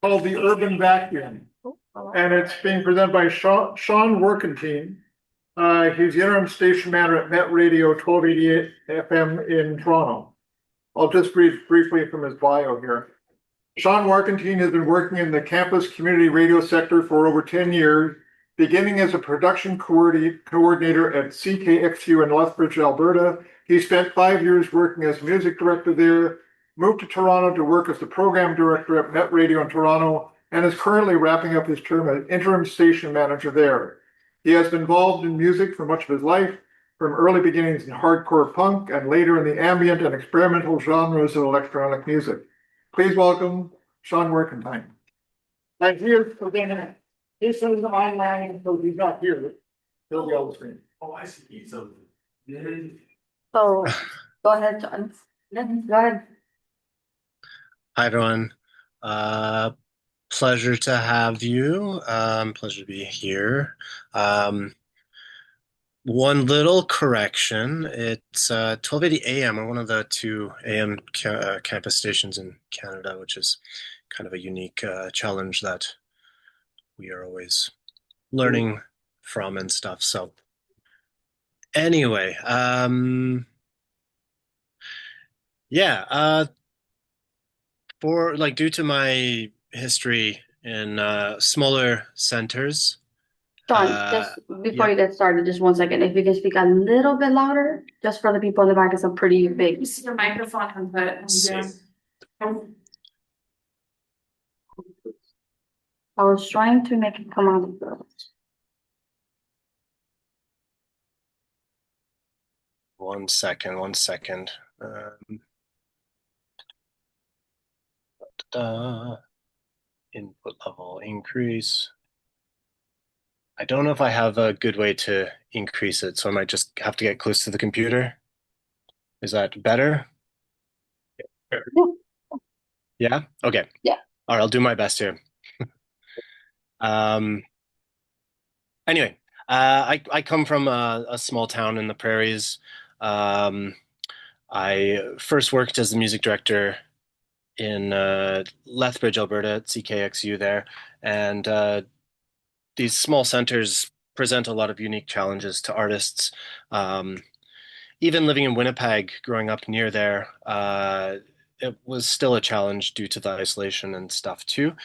called The Urban Vacuum. And it's being presented by Sean Warkentine. He's the interim station manager at Met Radio 1288 FM in Toronto. I'll just read briefly from his bio here. Sean Warkentine has been working in the campus community radio sector for over 10 years, beginning as a production coordinator at CKXU in Lethbridge, Alberta. He spent 5 years working as music director there, moved to Toronto to work as the program director at Met Radio in Toronto, and is currently wrapping up his term as interim station manager there. He has been involved in music for much of his life, from early beginnings in hardcore punk and later in the ambient and experimental genres of electronic music. Please welcome Sean Warkentine. And here's presenting. This is my line, so he's not here. He'll be on the screen. Oh, I see. So, So go ahead, John. Go ahead. Hi, everyone. Pleasure to have you. Pleasure to be here. One little correction. It's 12:80 a.m. on one of the two AM campus stations in Canada, which is kind of a unique challenge that we are always learning from and stuff. So anyway, for like due to my history in smaller centers. John, just before you get started, just 1 second. If you can speak a little bit louder, just for the people in the back, it's a pretty big. Use your microphone and put it on. I was trying to make it come out. One second. Input level increase. I don't know if I have a good way to increase it, so I might just have to get close to the computer. Is that better? Yeah? Okay. Yeah. All right, I'll do my best here. Anyway, I come from a small town in the prairies. I first worked as the music director in Lethbridge, Alberta, at CKXU there, and these small centers present a lot of unique challenges to artists. Even living in Winnipeg, growing up near there, it was still a challenge due to the isolation and stuff too.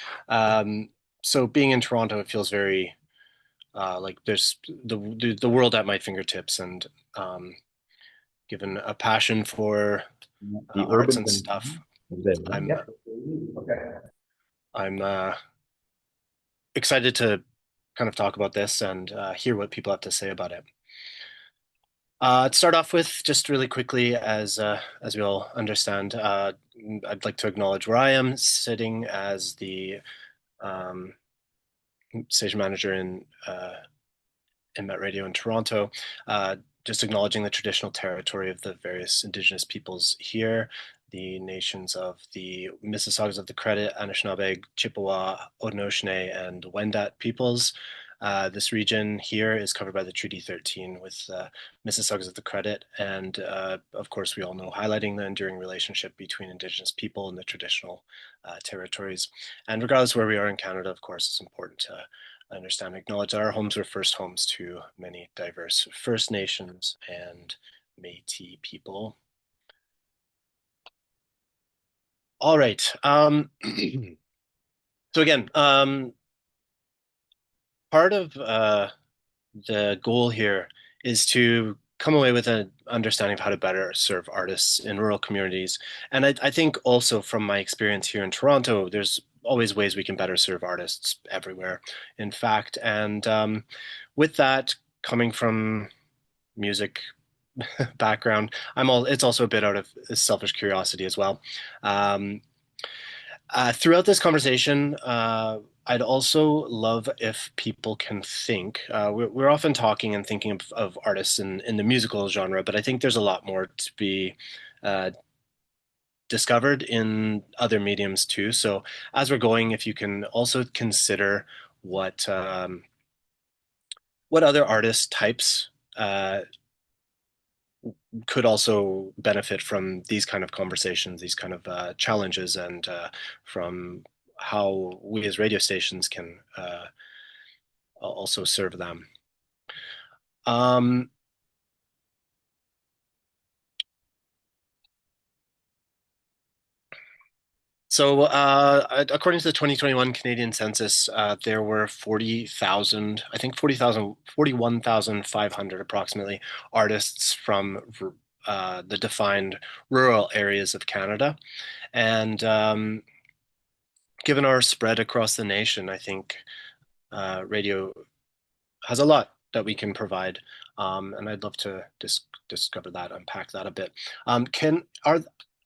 So being in Toronto, it feels very like there's the world at my fingertips, and given a passion for arts and stuff, I'm excited to kind of talk about this and hear what people have to say about it. To start off with, just really quickly, as we all understand, I'd like to acknowledge where I am sitting as the station manager in Met Radio in Toronto. Just acknowledging the traditional territory of the various Indigenous peoples here, the nations of the Mississaugas of the Credit, Anishinaabe, Chippewa, Haudenosaunee, and Wendat peoples. This region here is covered by the Treaty 13 with Mississaugas of the Credit, and of course we all know highlighting the enduring relationship between Indigenous people and the traditional territories. And regardless of where we are in Canada, of course, it's important to understand and acknowledge that our homes were first homes to many diverse First Nations and Métis people. All right. So again, part of the goal here is to come away with an understanding of how to better serve artists in rural communities. And I think also from my experience here in Toronto, there's always ways we can better serve artists everywhere, in fact. And with that, coming from music background, it's also a bit out of selfish curiosity as well. Throughout this conversation, I'd also love if people can think. We're often talking and thinking of artists in the musical genre, but I think there's a lot more to be discovered in other mediums too. So as we're going, if you can also consider what other artist types could also benefit from these kind of conversations, these kind of challenges, and from how we as radio stations can also serve them. So according to the 2021 Canadian census, there were 40,000, I think 41,500 approximately artists from the defined rural areas of Canada. And given our spread across the nation, I think radio has a lot that we can provide. And I'd love to discover that, unpack that a bit.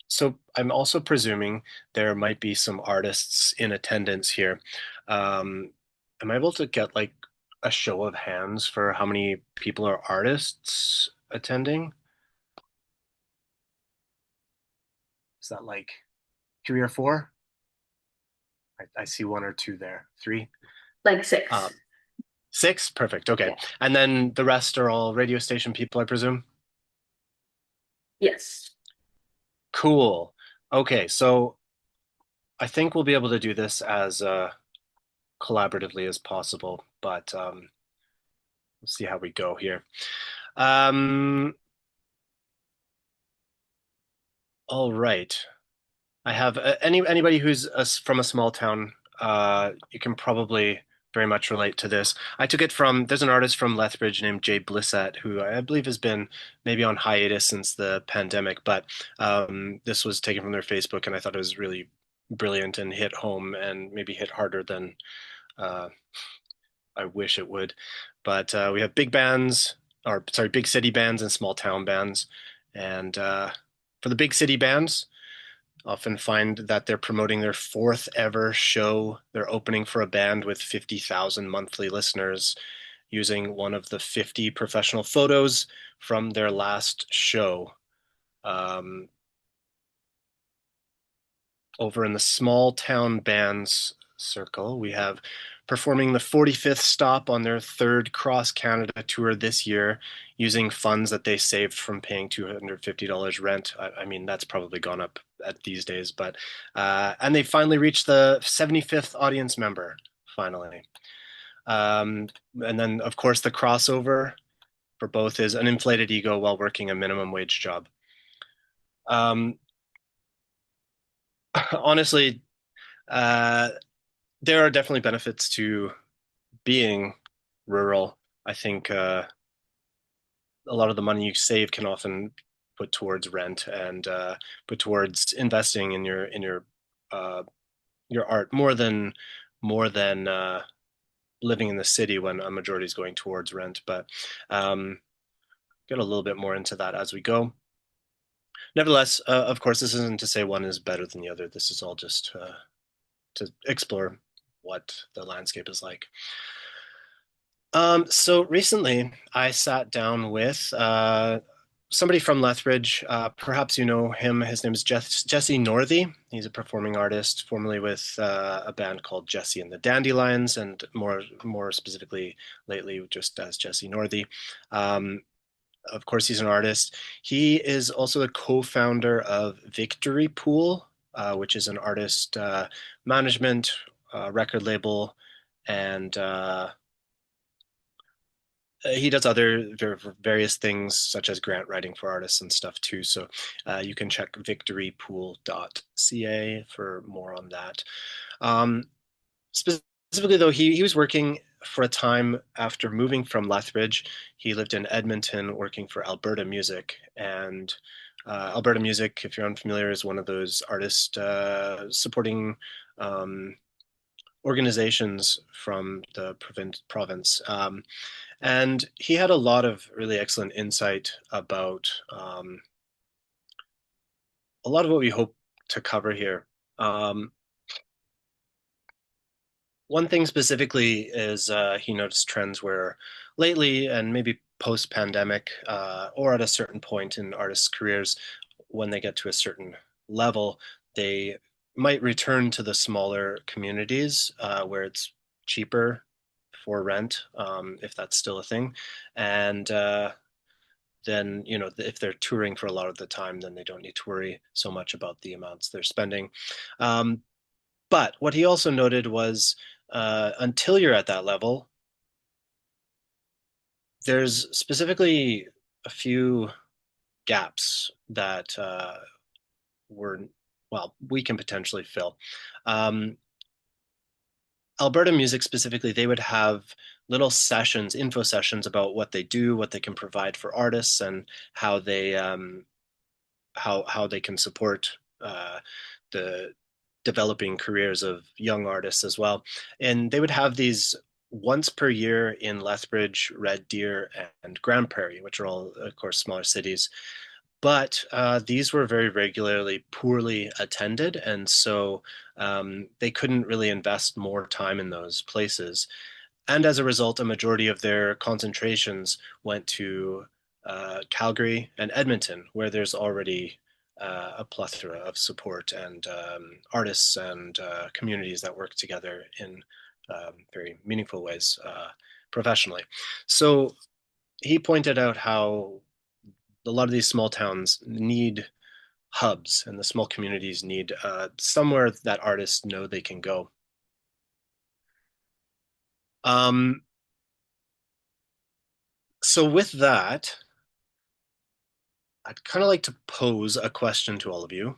So I'm also presuming there might be some artists in attendance here. Am I able to get like a show of hands for how many people are artists attending? Is that like 3 or 4? I see 1 or 2 there. 3? Like 6. 6? Perfect. Okay. Yeah. And then the rest are all radio station people, I presume? Yes. Cool. Okay, so I think we'll be able to do this as collaboratively as possible, but we'll see how we go here. All right. I have anybody who's from a small town, you can probably very much relate to this. I took it from, there's an artist from Lethbridge named Jay Blissett, who I believe has been maybe on hiatus since the pandemic, but this was taken from their Facebook, and I thought it was really brilliant and hit home and maybe hit harder than I wish it would. But we have big bands, or sorry, big city bands and small town bands. And for the big city bands, often find that they're promoting their 4th ever show. They're opening for a band with 50,000 monthly listeners using one of the 50 professional photos from their last show. Over in the small town bands circle, we have performing the 45th stop on their 3rd cross Canada tour this year using funds that they saved from paying $250 rent. I mean, that's probably gone up at these days, but and they finally reached the 75th audience member, finally. And then, of course, the crossover for both is an inflated ego while working a minimum wage job. Honestly, there are definitely benefits to being rural. I think a lot of the money you save can often put towards rent and put towards investing in your art more than living in the city when a majority is going towards rent. But get a little bit more into that as we go. Nevertheless, of course, this isn't to say one is better than the other. This is all just to explore what the landscape is like. So recently I sat down with somebody from Lethbridge. Perhaps you know him. His name is Jesse Northey. He's a performing artist, formerly with a band called Jesse and the Dandelions, and more specifically lately just as Jesse Northey. Of course, he's an artist. He is also the co-founder of Victory Pool, which is an artist management record label, and he does other various things such as grant writing for artists and stuff too. So you can check victorypool.ca for more on that. Specifically though, he was working for a time after moving from Lethbridge. He lived in Edmonton working for Alberta Music, and Alberta Music, if you're unfamiliar, is one of those artist supporting organizations from the province. And he had a lot of really excellent insight about a lot of what we hope to cover here. One thing specifically is he noticed trends where lately, and maybe post-pandemic, or at a certain point in artists' careers, when they get to a certain level, they might return to the smaller communities where it's cheaper for rent, if that's still a thing. And then, if they're touring for a lot of the time, then they don't need to worry so much about the amounts they're spending. But what he also noted was until you're at that level, there's specifically a few gaps that we can potentially fill. Alberta Music specifically, they would have little sessions, info sessions about what they do, what they can provide for artists, and how they how they can support the developing careers of young artists as well. And they would have these once per year in Lethbridge, Red Deer, and Grand Prairie, which are all, of course, smaller cities. But these were very regularly poorly attended, and so they couldn't really invest more time in those places. And as a result, a majority of their concentrations went to Calgary and Edmonton, where there's already a plethora of support and artists and communities that work together in very meaningful ways professionally. So he pointed out how a lot of these small towns need hubs, and the small communities need somewhere that artists know they can go. So with that, I'd kind of like to pose a question to all of you,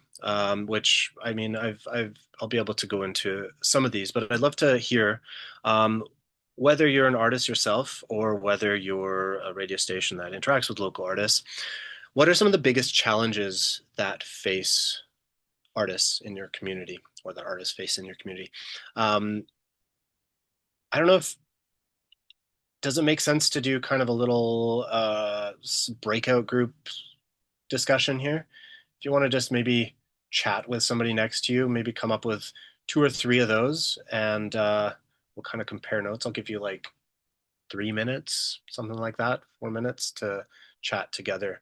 which I mean, I'll be able to go into some of these, but I'd love to hear whether you're an artist yourself or whether you're a radio station that interacts with local artists. What are some of the biggest challenges that face artists in your community, or that artists face in your community? I don't know if does it make sense to do kind of a little breakout group discussion here? If you want to just maybe chat with somebody next to you, maybe come up with 2 or 3 of those, and we'll kind of compare notes. I'll give you like 3 minutes, something like that, 4 minutes to chat together.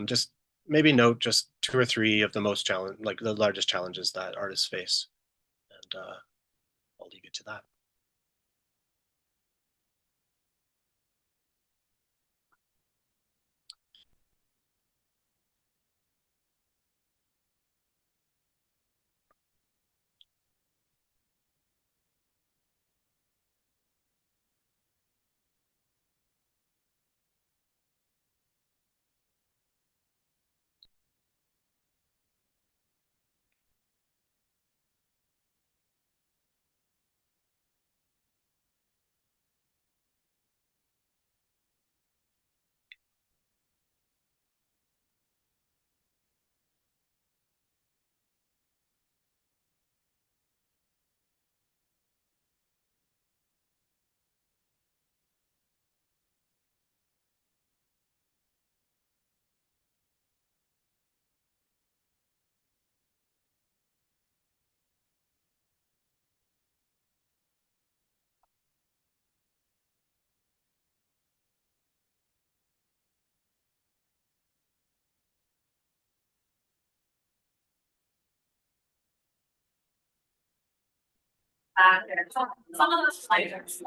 Just maybe note just 2 or 3 of the like the largest challenges that artists face, and I'll leave you to that. Some of those flavors.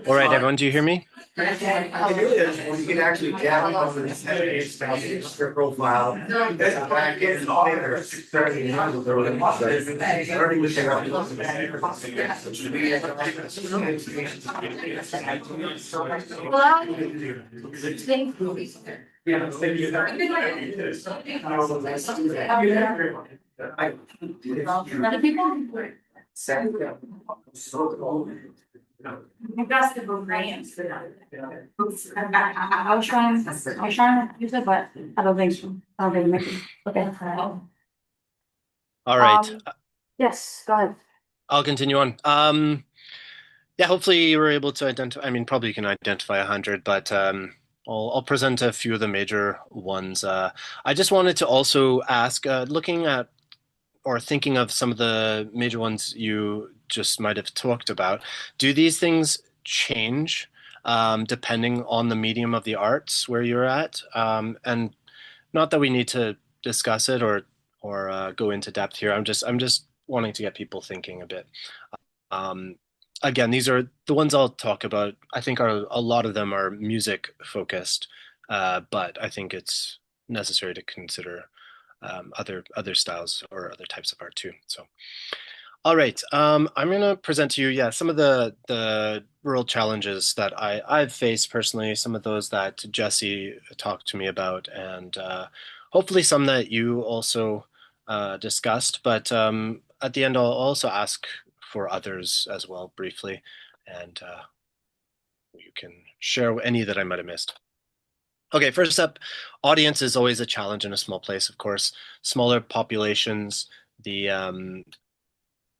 All right, everyone, do you hear me? You can actually download the profile. Back in later, starting in there You guys can go brands for that. I was trying to use it, but I don't think so. I don't think maybe. Okay. All right, Yes, go ahead. I'll continue on. Yeah, hopefully you were able to identify. I mean, probably you can identify 100, but I'll present a few of the major ones. I just wanted to also ask, looking at or thinking of some of the major ones you just might have talked about, do these things change depending on the medium of the arts where you're at? And not that we need to discuss it or go into depth here. I'm just wanting to get people thinking a bit. Again, these are the ones I'll talk about. I think a lot of them are music focused, but I think it's necessary to consider other styles or other types of art too. So, all right, I'm going to present to you, some of the rural challenges that I've faced personally. Some of those that Jesse talked to me about, and hopefully some that you also discussed. But at the end, I'll also ask for others as well briefly, and you can share any that I might have missed. Okay, first up, audience is always a challenge in a small place, of course. Smaller populations, the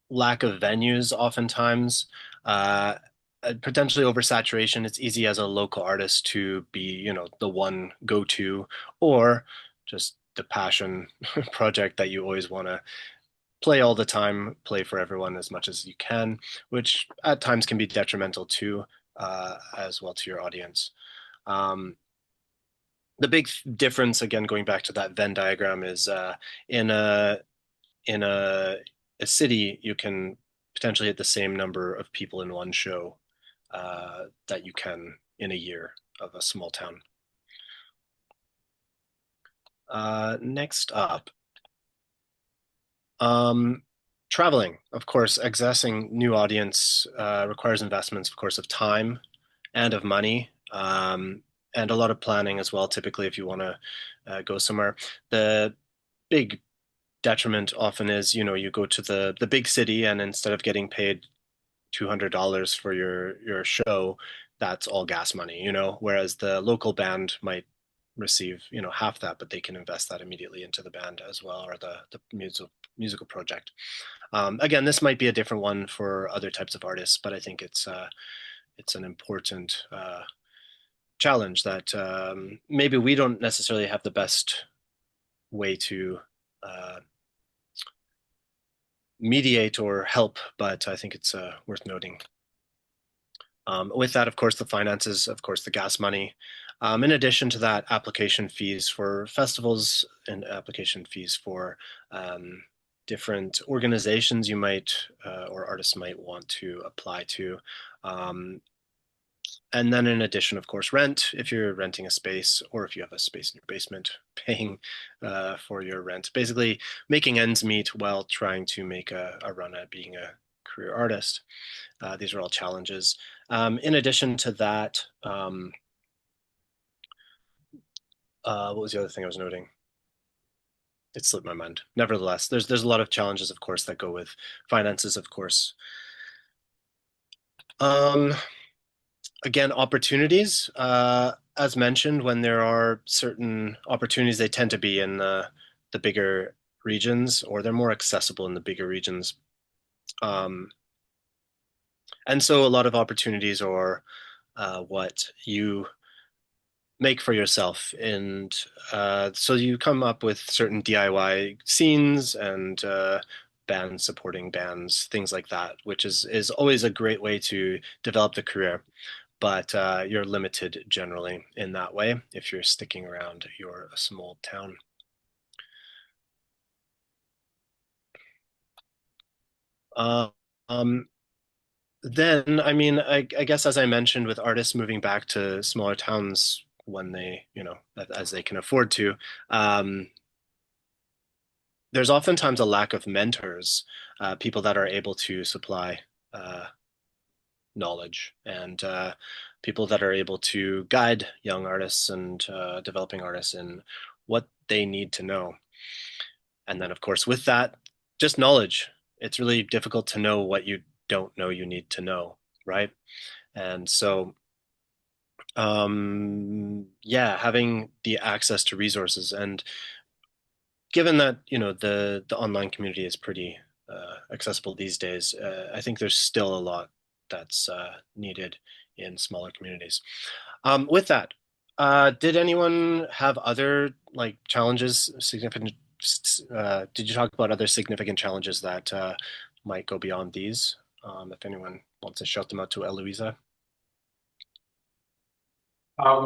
lack of venues oftentimes, potentially oversaturation. It's easy as a local artist to be, the one go-to, or just the passion project that you always want to play all the time, play for everyone as much as you can, which at times can be detrimental to as well to your audience. The big difference, again, going back to that Venn diagram, is in a city, you can potentially hit the same number of people in one show that you can in a year of a small town. Next up, traveling. Of course, accessing new audience requires investments, of course, of time and of money, and a lot of planning as well, typically, if you want to go somewhere. The big detriment often is, you go to the big city, and instead of getting paid $200 for your show, that's all gas money, whereas the local band might receive, half that, but they can invest that immediately into the band as well, or the musical project. Again, this might be a different one for other types of artists, but I think it's an important challenge that maybe we don't necessarily have the best way to mediate or help, but I think it's worth noting. With that, of course, the finances, of course, the gas money. In addition to that, application fees for festivals and application fees for different organizations you might or artists might want to apply to. And then in addition, of course, rent, if you're renting a space, or if you have a space in your basement, paying for your rent. Basically making ends meet while trying to make a run at being a career artist. These are all challenges. In addition to that, what was the other thing I was noting? It slipped my mind. Nevertheless, there's a lot of challenges, of course, that go with finances, of course. Again, opportunities, as mentioned, when there are certain opportunities, they tend to be in the bigger regions, or they're more accessible in the bigger regions. And so a lot of opportunities are what you make for yourself. And so you come up with certain DIY scenes and bands supporting bands, things like that, which is always a great way to develop the career. But you're limited generally in that way if you're sticking around your small town. Then, I mean, I guess as I mentioned, with artists moving back to smaller towns when they, as they can afford to, there's oftentimes a lack of mentors, people that are able to supply knowledge, and people that are able to guide young artists and developing artists in what they need to know. And then, of course, with that, just knowledge. It's really difficult to know what you don't know you need to know, right? And so, yeah, having the access to resources, and given that, the online community is pretty accessible these days, I think there's still a lot that's needed in smaller communities. With that, did anyone have other challenges, significant? Did you talk about other significant challenges that might go beyond these? If anyone wants to shout them out to Eloisa.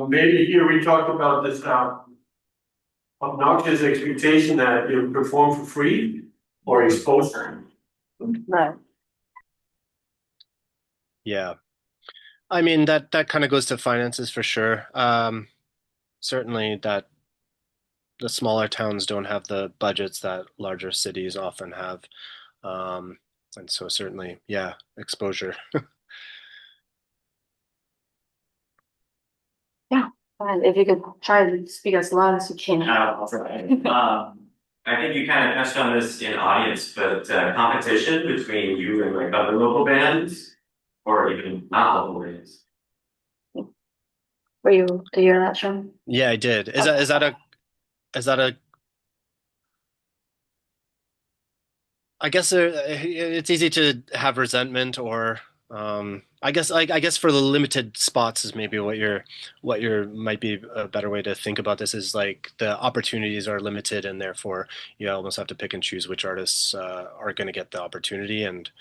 Maybe here we talked about this obnoxious expectation that you perform for free or exposure. Right. Yeah, I mean that kind of goes to finances for sure. Certainly that the smaller towns don't have the budgets that larger cities often have, and so certainly, yeah, exposure. Yeah, and if you could try to speak as loud as you can. I'll try. I think you kind of touched on this in audience, but competition between you and like other local bands, or even not local bands. Were you to hear that, Sean? Yeah, I did. Is that a I guess it's easy to have resentment or I guess for the limited spots is maybe what you're might be a better way to think about this is like the opportunities are limited and therefore you almost have to pick and choose which artists are going to get the opportunity and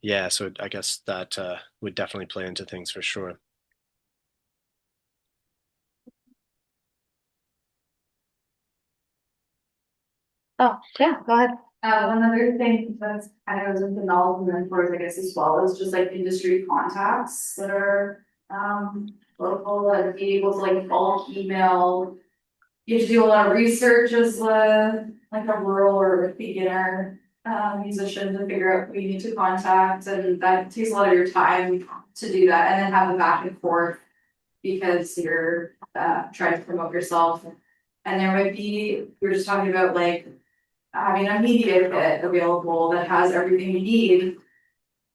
yeah, so I guess that would definitely play into things for sure. Oh, yeah, go ahead. One other thing that's kind of goes into knowledge and mentors, I guess, as well, is just like industry contacts that are, local and be able to like bulk email. You have to do a lot of research as like a rural or beginner, musician to figure out who you need to contact, and that takes a lot of your time to do that, and then have a back and forth because you're, trying to promote yourself. And there might be, we were just talking about like having a media kit available that has everything you need.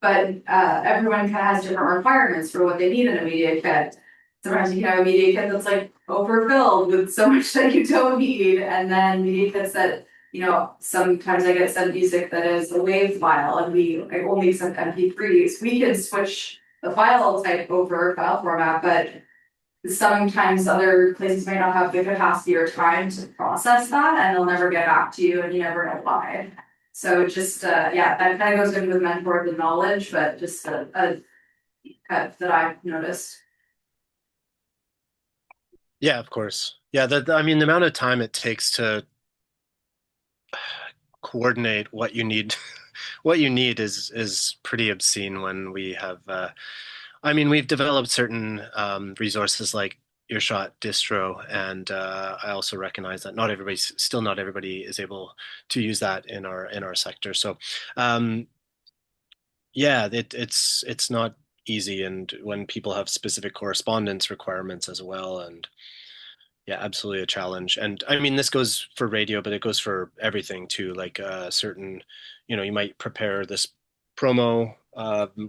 But everyone kind of has different requirements for what they need in a media kit. Sometimes you can have a media kit that's like overfilled with so much that you don't need, and then media kits that, you know, sometimes I get sent music that is a WAV file and I only send MP3s. We can switch the file type over file format, but sometimes other places may not have the capacity or time to process that, and they'll never get back to you, and you never know why. So just, yeah, that kind of goes in with mentor the knowledge, but just a cut that I've noticed. Yeah, of course. Yeah, I mean the amount of time it takes to coordinate what you need what you need is pretty obscene when we have I mean we've developed certain resources like Earshot distro and I also recognize that not everybody is able to use that in our sector so yeah it's not easy and when people have specific correspondence requirements as well and yeah, absolutely a challenge. And I mean, this goes for radio, but it goes for everything too. Like certain, you know, you might prepare this promo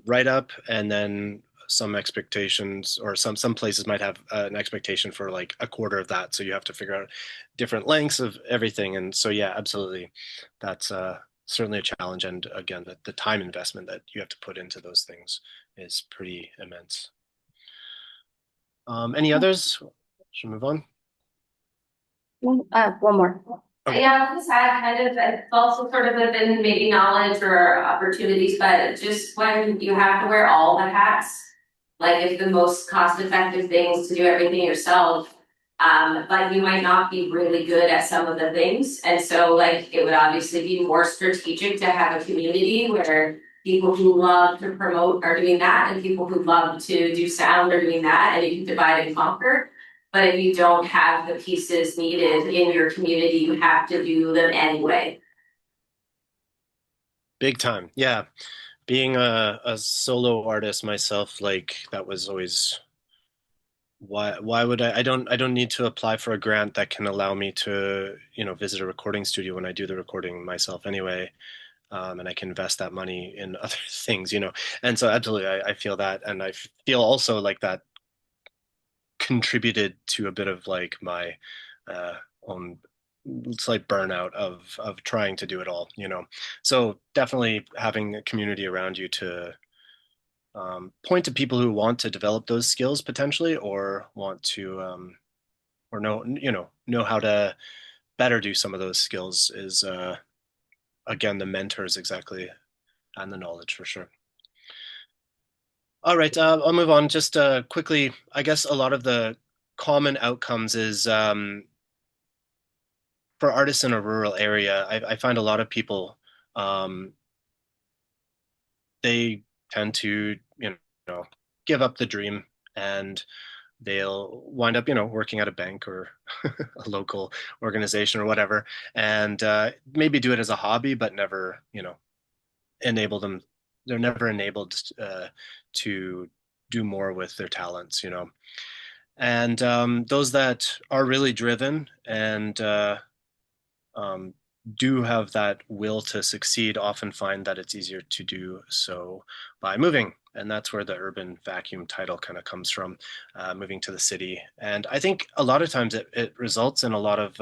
write up, and then some expectations, or some places might have an expectation for like a quarter of that. So you have to figure out different lengths of everything. And so yeah, absolutely, that's certainly a challenge. And again, the time investment that you have to put into those things is pretty immense. Any others? Should we move on? One more. Okay. Yeah, I'll just add kind of, it's also sort of within maybe knowledge or opportunities, but just when you have to wear all the hats, like if the most cost effective thing is to do everything yourself, but you might not be really good at some of the things. And so like it would obviously be more strategic to have a community where people who love to promote are doing that and people who love to do sound are doing that, and you can divide and conquer. But if you don't have the pieces needed in your community, you have to do them anyway. Big time. Yeah. Being a solo artist myself, like that was always why would I don't need to apply for a grant that can allow me to, you know, visit a recording studio when I do the recording myself anyway. And I can invest that money in other things, you know. And so absolutely I feel that and I feel also like that contributed to a bit of like my own slight burnout of trying to do it all, you know. So definitely having a community around you to point to people who want to develop those skills potentially, or want to or know how to better do some of those skills is again the mentors exactly and the knowledge for sure. All right, I'll move on. Just quickly, I guess a lot of the common outcomes is for artists in a rural area. I find a lot of people um, they tend to give up the dream and they'll wind up working at a bank or a local organization or whatever, and maybe do it as a hobby, but never enable them. They're never enabled to do more with their talents, and those that are really driven and do have that will to succeed often find that it's easier to do so by moving. And that's where the urban vacuum title kind of comes from, moving to the city. And I think a lot of times it results in a lot of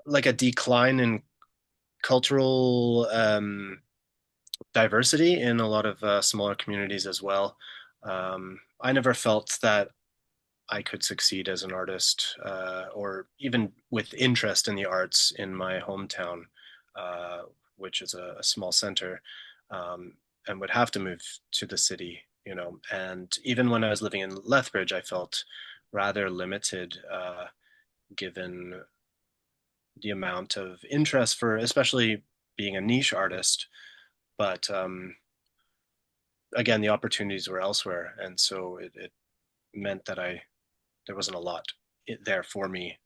like a decline in cultural diversity in a lot of smaller communities as well. I never felt that I could succeed as an artist or even with interest in the arts in my hometown, which is a small center, and would have to move to the city, you know. And even when I was living in Lethbridge, I felt rather limited given the amount of interest for, especially being a niche artist. But again, the opportunities were elsewhere, and so it meant that there wasn't a lot there for me.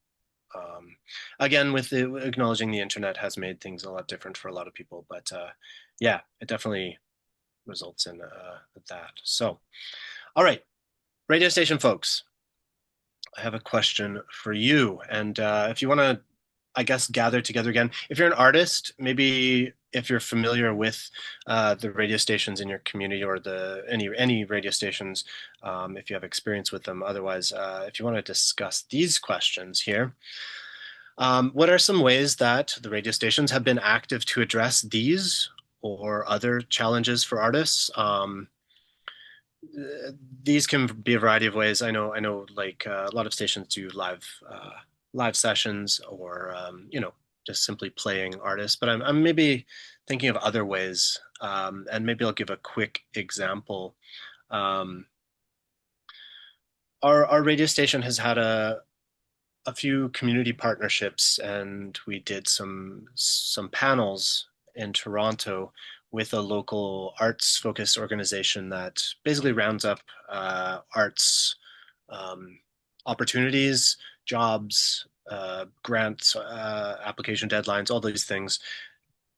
Again, with acknowledging the internet has made things a lot different for a lot of people, but yeah, it definitely results in that. So, all right, radio station folks, I have a question for you, and if you want to, I guess, gather together again. If you're an artist, maybe if you're familiar with the radio stations in your community or any radio stations, if you have experience with them. Otherwise, if you want to discuss these questions here, what are some ways that the radio stations have been active to address these or other challenges for artists? These can be a variety of ways. I know, like a lot of stations do live sessions or just simply playing artists. But I'm maybe thinking of other ways, and maybe I'll give a quick example. Our radio station has had a few community partnerships, and we did some panels in Toronto with a local arts focused organization that basically rounds up arts opportunities, jobs, grants, application deadlines, all these things,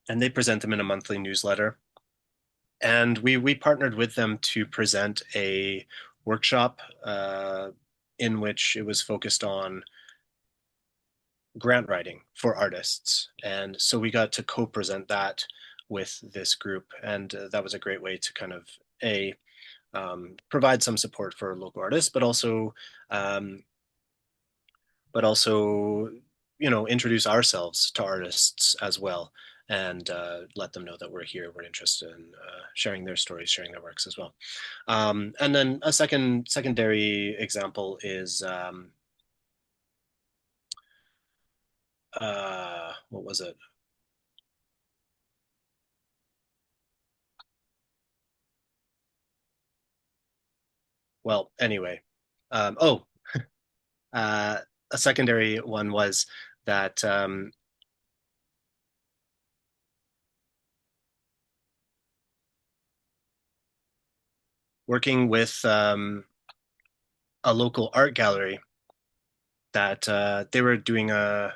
and they present them in a monthly newsletter. And we partnered with them to present a workshop in which it was focused on grant writing for artists. And so we got to co-present that with this group, and that was a great way to kind of provide some support for local artists, but also introduce ourselves to artists as well, and let them know that we're here, we're interested in sharing their stories, sharing their works as well. And then a secondary example is what was it? Well, anyway, a secondary one was that working with a local art gallery that they were doing an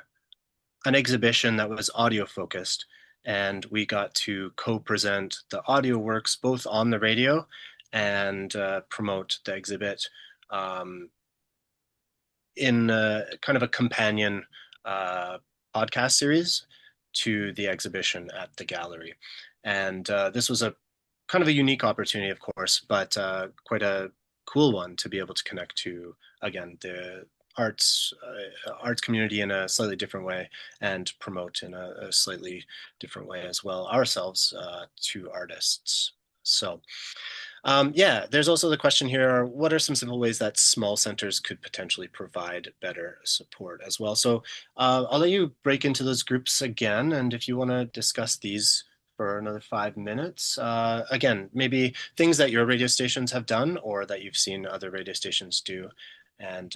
exhibition that was audio focused, and we got to co-present the audio works both on the radio and promote the exhibit in kind of a companion podcast series to the exhibition at the gallery. And this was a kind of a unique opportunity, of course, but quite a cool one to be able to connect to, again, the arts community in a slightly different way and promote in a slightly different way as well ourselves to artists. So yeah, there's also the question here, what are some simple ways that small centers could potentially provide better support as well? So I'll let you break into those groups again, and if you want to discuss these for another 5 minutes. Again, maybe things that your radio stations have done or that you've seen other radio stations do. And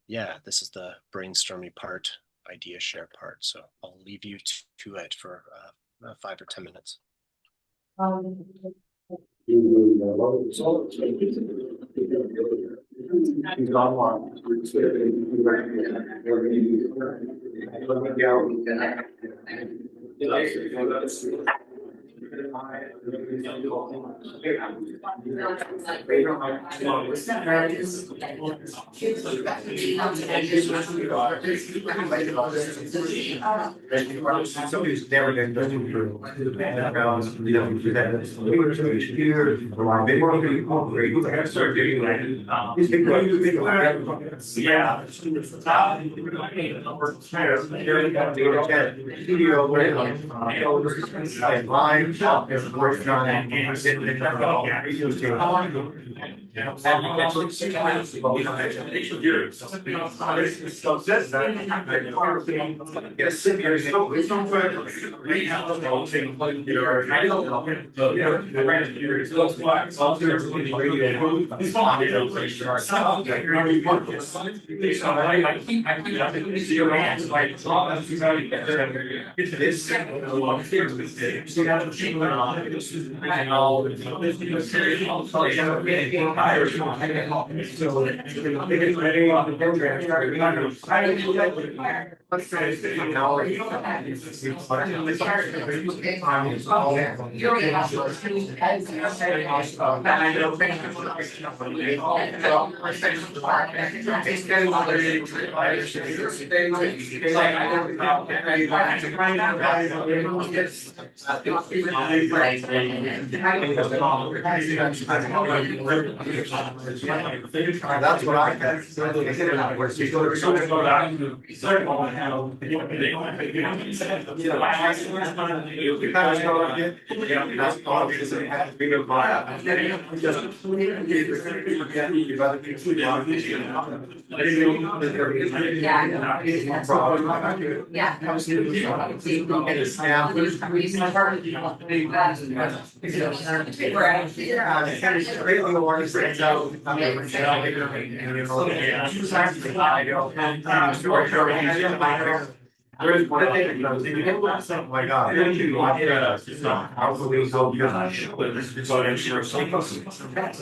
yeah, this is the brainstormy part, idea share part. So I'll leave you to it for 5 or 10 minutes. Somebody's never been done through. That's what I got. There's one thing, oh my God. How can we go beyond? That's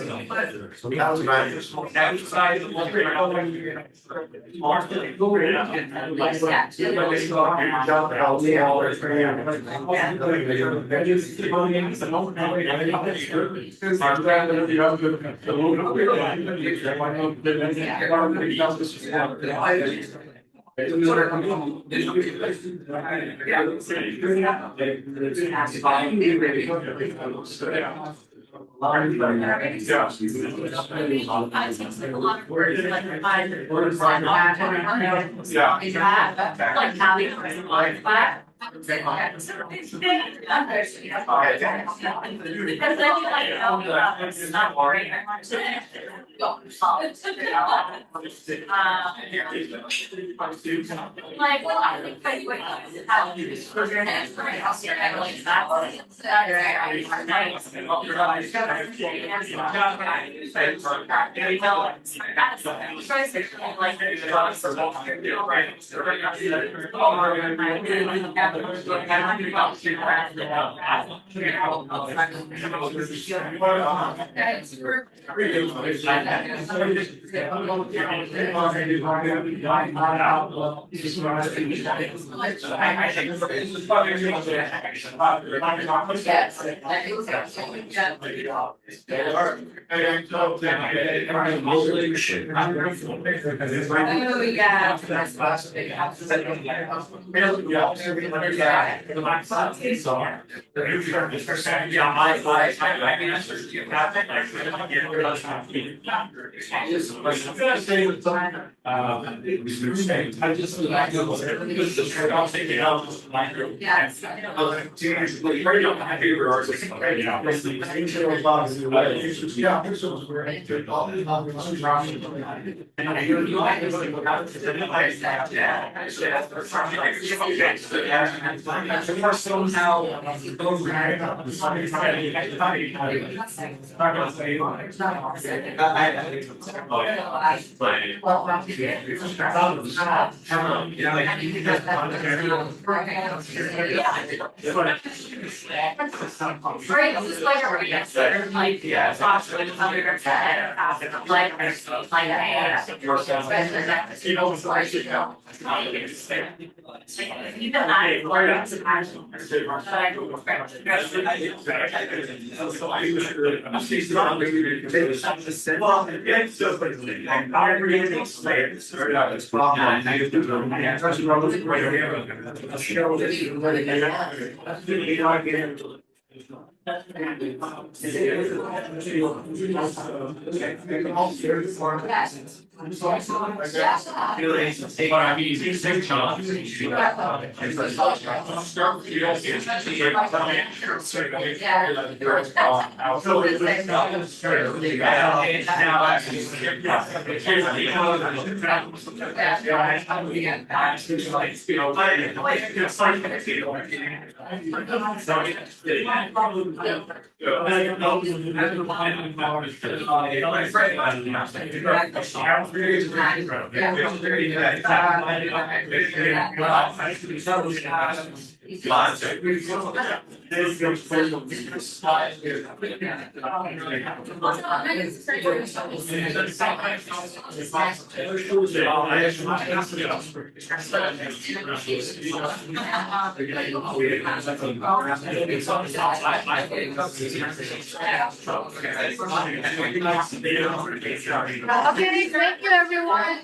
Okay, thank you, everyone.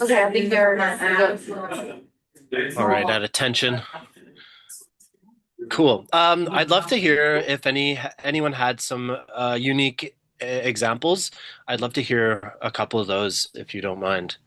Okay, I think they're good. All right, at attention. Cool. I'd love to hear if anyone had some unique examples. I'd love to hear a couple of those, if you don't mind.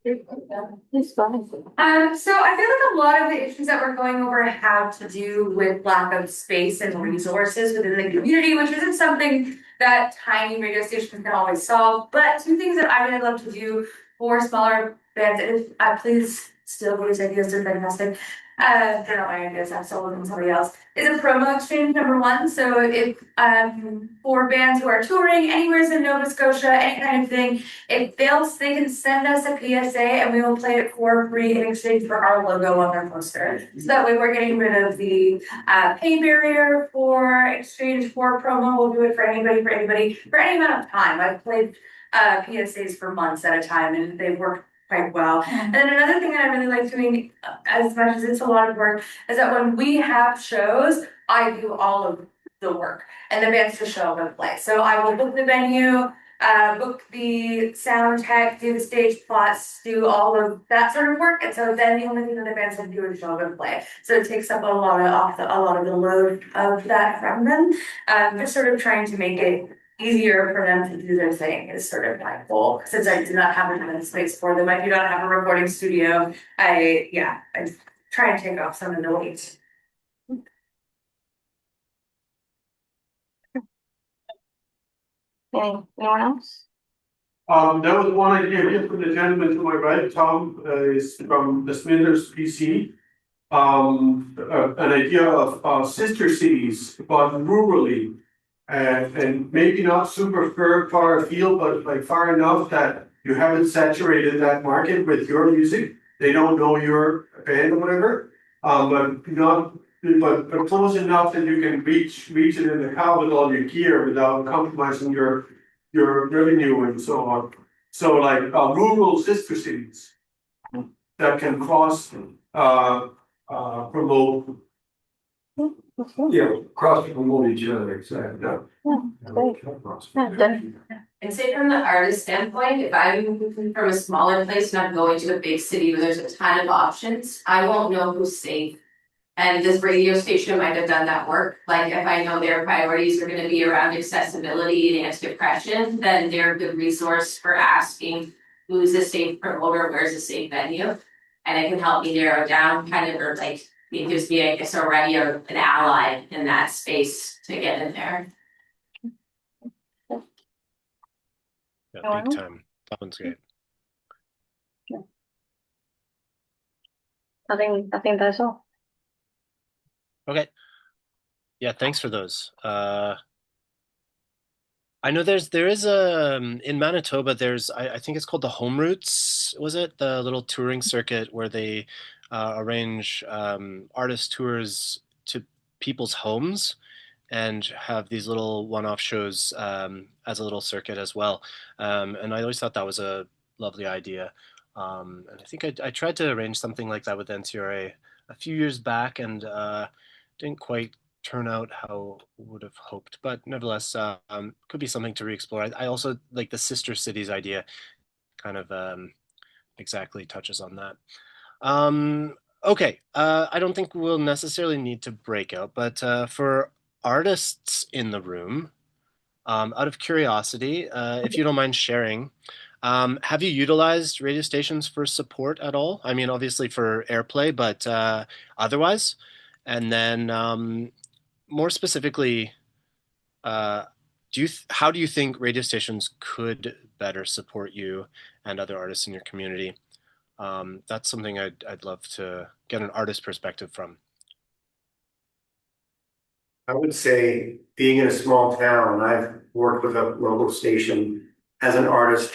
It's fine. So I feel like a lot of the issues that we're going over have to do with lack of space and resources within the community, which isn't something that tiny radio stations can always solve. But two things that I would love to do for smaller bands, and if please still these ideas, they're fantastic. They're not my ideas, I've stolen them from somebody else. Is a promo exchange number one. So if for bands who are touring anywhere in Nova Scotia, any kind of thing, if they can send us a PSA and we will play it for free in exchange for our logo on their poster. So that way we're getting rid of the pay barrier for exchange for promo. We'll do it for anybody, for any amount of time. I've played PSAs for months at a time and they work quite well. And then another thing that I really like doing, as much as it's a lot of work, is that when we have shows, I do all of the work and the bands to show up and play. So I will book the venue, book the sound tech, do the stage plots, do all of that sort of work. And so then the only thing that the bands have to do is show up and play. So it takes up a lot of the load of that from them. Just sort of trying to make it easier for them to do their thing is sort of my goal. Since I do not have enough space for them, I do not have a recording studio. I try and take off some of the weight. Okay, anyone else? There was one idea here from the gentleman to my right, Tom, is from the Smithers PC. An idea of sister cities, but rurally. And maybe not super far afield, but like far enough that you haven't saturated that market with your music. They don't know your band or whatever. But close enough that you can reach it in the car with all your gear without compromising your revenue and so on. So like rural sister cities that can cross promote. Yeah, cross promote each other, exactly. And say from the artist standpoint, if I'm from a smaller place and I'm going to a big city where there's a ton of options, I won't know who's safe. And this radio station might have done that work. Like if I know their priorities are gonna be around accessibility and anti-depression, then they're a good resource for asking who's a safe promoter, where's a safe venue. And it can help me narrow down kind of, or like, it gives me, I guess, already an ally in that space to get in there. Yeah, big time. That one's great. I think that's all. Okay. Yeah, thanks for those. I know there is a in Manitoba. There's I think it's called the Home Routes. Was it the little touring circuit where they arrange artist tours to people's homes and have these little one-off shows as a little circuit as well. And I always thought that was a lovely idea. And I think I tried to arrange something like that with NCRA a few years back, and didn't quite turn out how would have hoped. But nevertheless, could be something to re-explore. I also like the sister cities idea. Kind of exactly touches on that. Okay, I don't think we'll necessarily need to break out, but for artists in the room, out of curiosity, if you don't mind sharing, have you utilized radio stations for support at all? I mean, obviously for airplay, but otherwise? And then more specifically, uh, how do you think radio stations could better support you and other artists in your community? That's something I'd love to get an artist perspective from. I would say being in a small town, I've worked with a local station as an artist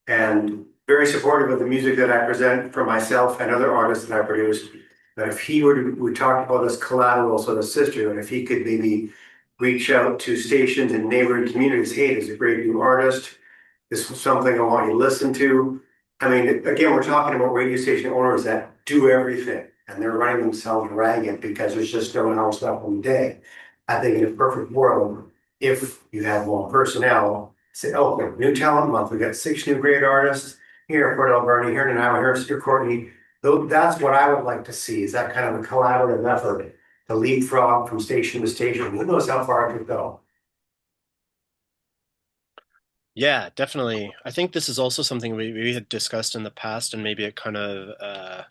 and very supportive of the music that I present for myself and other artists that I produce. But if he were to, we talked about this collateral, so the sister, and if he could maybe reach out to stations in neighboring communities, hey, there's a great new artist. This is something I want you to listen to. I mean, again, we're talking about radio station owners that do everything and they're running themselves ragged because there's just no one else left on the day. I think in a perfect world, if you have more personnel, say, oh, new talent month, we got 6 new great artists here, Port Alberni, here in Nanaimo, here Courtney. Though that's what I would like to see, is that kind of a collaborative effort to leapfrog from station to station. Who knows how far it could go? Yeah, definitely. I think this is also something we had discussed in the past, and maybe it kind of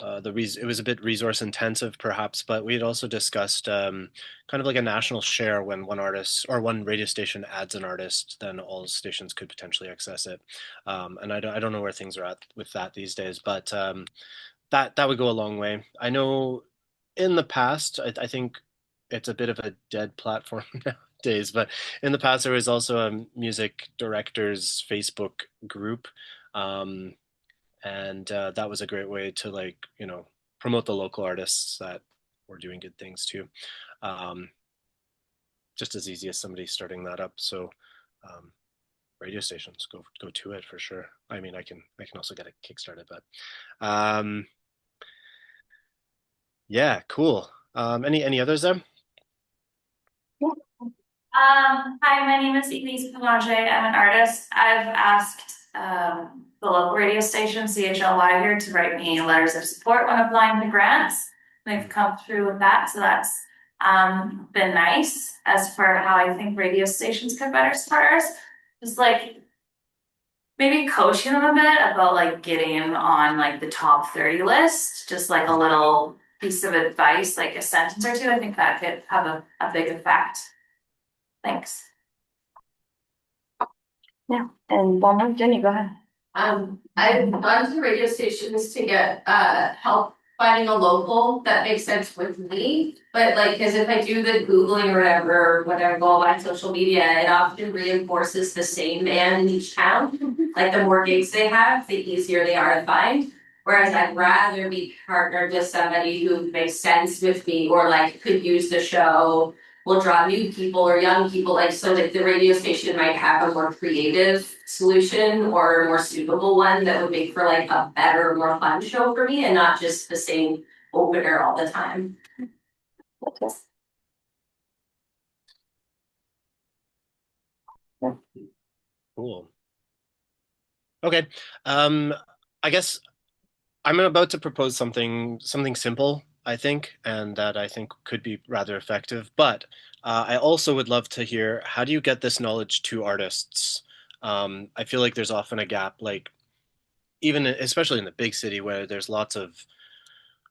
it was a bit resource intensive perhaps, but we had also discussed kind of like a national share. When one artist or one radio station adds an artist, then all stations could potentially access it. And I don't know where things are at with that these days, but that would go a long way. I know in the past, I think it's a bit of a dead platform nowadays, but in the past there was also a music directors Facebook group. Um, and that was a great way to, like, promote the local artists that were doing good things too. um, just as easy as somebody starting that up. So um, radio stations, go to it for sure. I mean, I can also get it kickstarted, but yeah, cool. Any others there? Hi, my name is Elise Pelagie. I'm an artist. I've asked the local radio station, CHLY here, to write me letters of support when applying to grants. They've come through with that, so that's been nice. As for how I think radio stations could better support us, just like maybe coaching them a bit about like getting on like the top 30 list, just like a little piece of advice, like a sentence or two. I think that could have a big effect. Thanks. Yeah, and one more, Jenny, go ahead. I've gone to radio stations to get help finding a local that makes sense with me. But like, because if I do the Googling or whatever, go on social media, it often reinforces the same band in each town. Like the more gigs they have, the easier they are to find. Whereas I'd rather be partnered with somebody who makes sense with me or like could use the show, will draw new people or young people, like so like the radio station might have a more creative solution or a more suitable one that would make for like a better, more fun show for me and not just the same opener all the time. Cool. Okay. I guess I'm about to propose something simple, I think, and that I think could be rather effective. But I also would love to hear, how do you get this knowledge to artists? I feel like there's often a gap, like even especially in the big city where there's lots of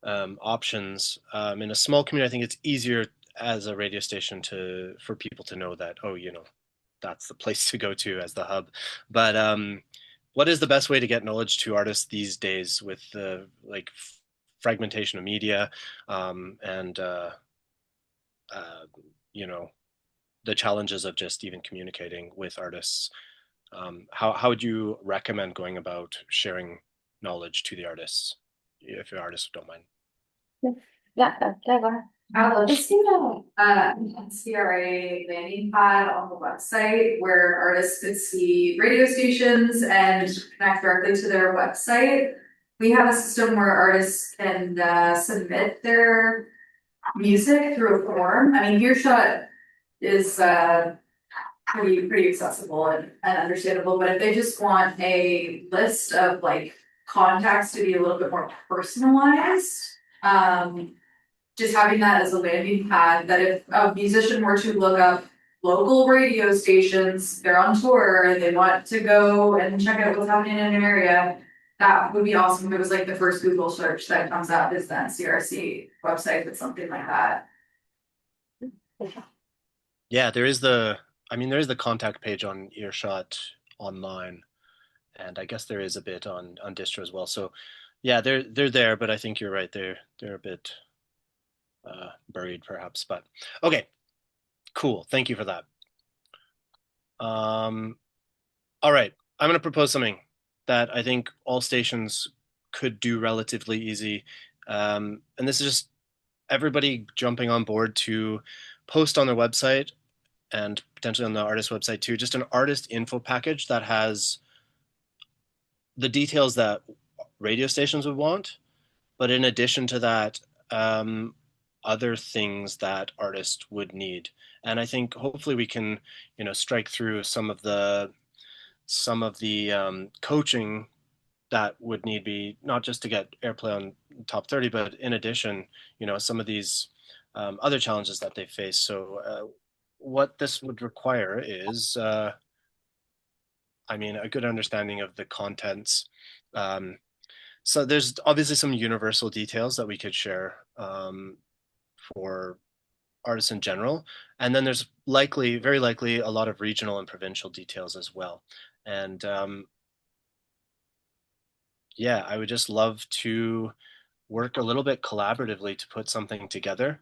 options. In a small community, I think it's easier as a radio station for people to know that, oh, that's the place to go to as the hub. But what is the best way to get knowledge to artists these days with the like fragmentation of media and you know the challenges of just even communicating with artists. How would you recommend going about sharing knowledge to the artists, if your artists don't mind? Yeah, go ahead. I'll just see NCRA landing pad on the website where artists could see radio stations and connect directly to their website. We have a system where artists can submit their music through a form. I mean, Earshot is pretty accessible and understandable, but if they just want a list of like contacts to be a little bit more personalized, just having that as a landing pad, that if a musician were to look up local radio stations, they're on tour, they want to go and check out what's happening in an area, that would be awesome. If it was like the first Google search that comes up is the NCRC website with something like that. Yeah, there is there is the contact page on Earshot online, and I guess there is a bit on distro as well. So yeah, they're there, but I think you're right. They're a bit buried perhaps, but okay, cool. Thank you for that. All right, I'm going to propose something that I think all stations could do relatively easy. And this is just everybody jumping on board to post on their website and potentially on the artist website too, just an artist info package that has the details that radio stations would want, but in addition to that, other things that artists would need. And I think hopefully we can, strike through some of the coaching that would need be not just to get airplay on top 30, but in addition, some of these other challenges that they face. So what this would require is, a good understanding of the contents. So there's obviously some universal details that we could share for artists in general. And then there's very likely, a lot of regional and provincial details as well. And yeah, I would just love to work a little bit collaboratively to put something together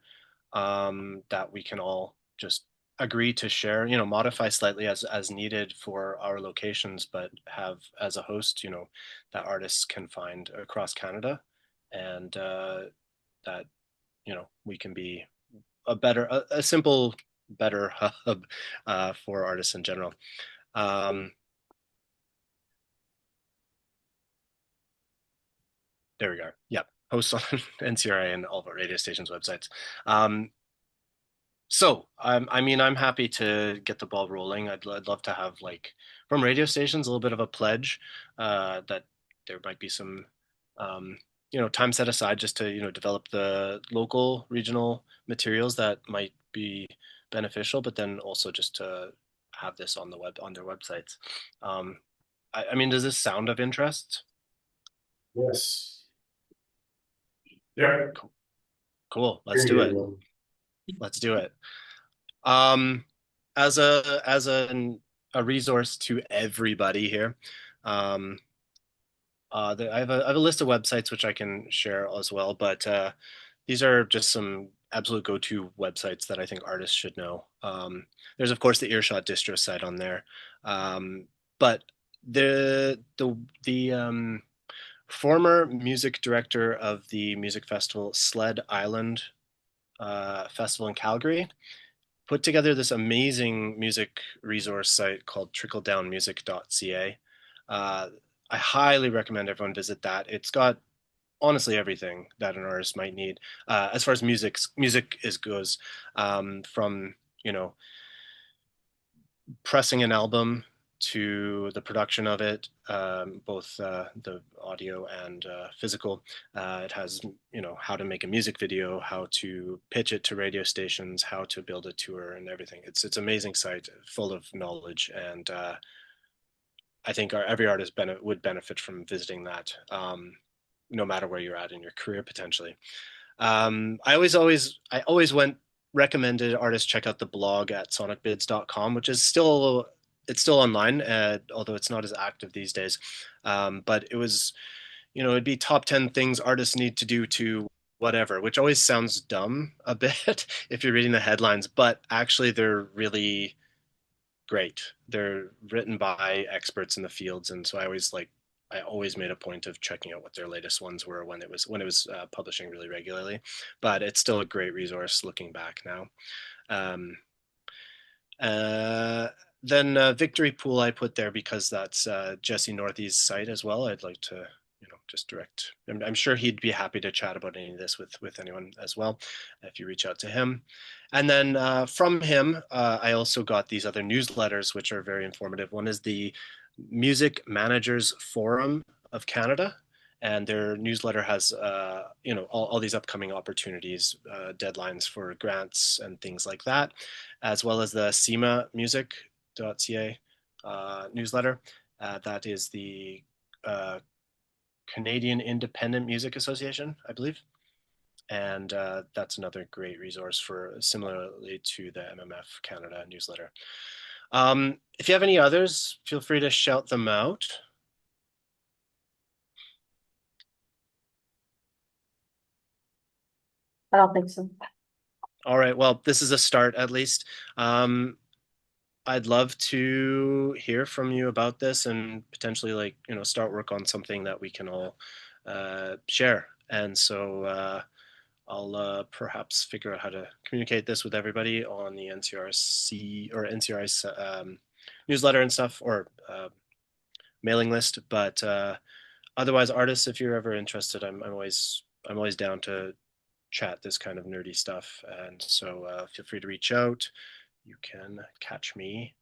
that we can all just agree to share, modify slightly as needed for our locations, but have as a host, that artists can find across Canada, and that, we can be a simple, better hub for artists in general. There we go. Yeah, hosts on NCRA and all of our radio stations' websites. So I'm happy to get the ball rolling. I'd love to have, like, from radio stations, a little bit of a pledge that there might be some time set aside just to develop the local regional materials that might be beneficial, but then also just to have this on their websites. Does this sound of interest? Yes. Yeah. Cool. Let's do it. Let's do it. As a resource to everybody here, I have a list of websites which I can share as well, but these are just some absolute go-to websites that I think artists should know. There's of course the Earshot distro site on there, but the former music director of the music festival Sled Island Festival in Calgary put together this amazing music resource site called trickledownmusic.ca. I highly recommend everyone visit that. It's got honestly everything that an artist might need as far as music goes, from pressing an album to the production of it, both the audio and physical. It has, how to make a music video, how to pitch it to radio stations, how to build a tour, and everything. It's an amazing site full of knowledge, and I think every artist would benefit from visiting that, no matter where you're at in your career potentially. I always recommended artists check out the blog at sonicbids.com, which is still online, although it's not as active these days. But it was, it'd be top 10 things artists need to do to whatever, which always sounds dumb a bit if you're reading the headlines, but actually they're really great. They're written by experts in the fields, and so I always made a point of checking out what their latest ones were when it was publishing really regularly. But it's still a great resource looking back now. Um, then Victory Pool I put there because that's Jesse Northey's site as well. I'd like to just direct. I'm sure he'd be happy to chat about any of this with anyone as well if you reach out to him. And then from him, I also got these other newsletters, which are very informative. One is the Music Managers Forum of Canada, and their newsletter has all these upcoming opportunities, deadlines for grants and things like that, as well as the CIMAmusic.ca newsletter. That is the Canadian Independent Music Association, I believe. And that's another great resource for similarly to the MMF Canada newsletter. If you have any others, feel free to shout them out. I don't think so. All right, well, this is a start at least. I'd love to hear from you about this and potentially start work on something that we can all share. And so I'll perhaps figure out how to communicate this with everybody on the NCRC or NCRI newsletter and stuff, or mailing list. But otherwise, artists, if you're ever interested, I'm always down to chat this kind of nerdy stuff. And so feel free to reach out. You can catch me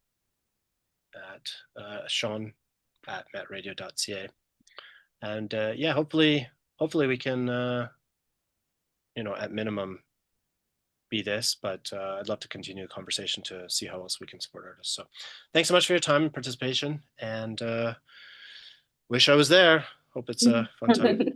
at Sean@metradio.ca. And yeah, hopefully we can, at minimum be this, but I'd love to continue the conversation to see how else we can support artists. So thanks so much for your time and participation, and wish I was there. Hope it's a fun time.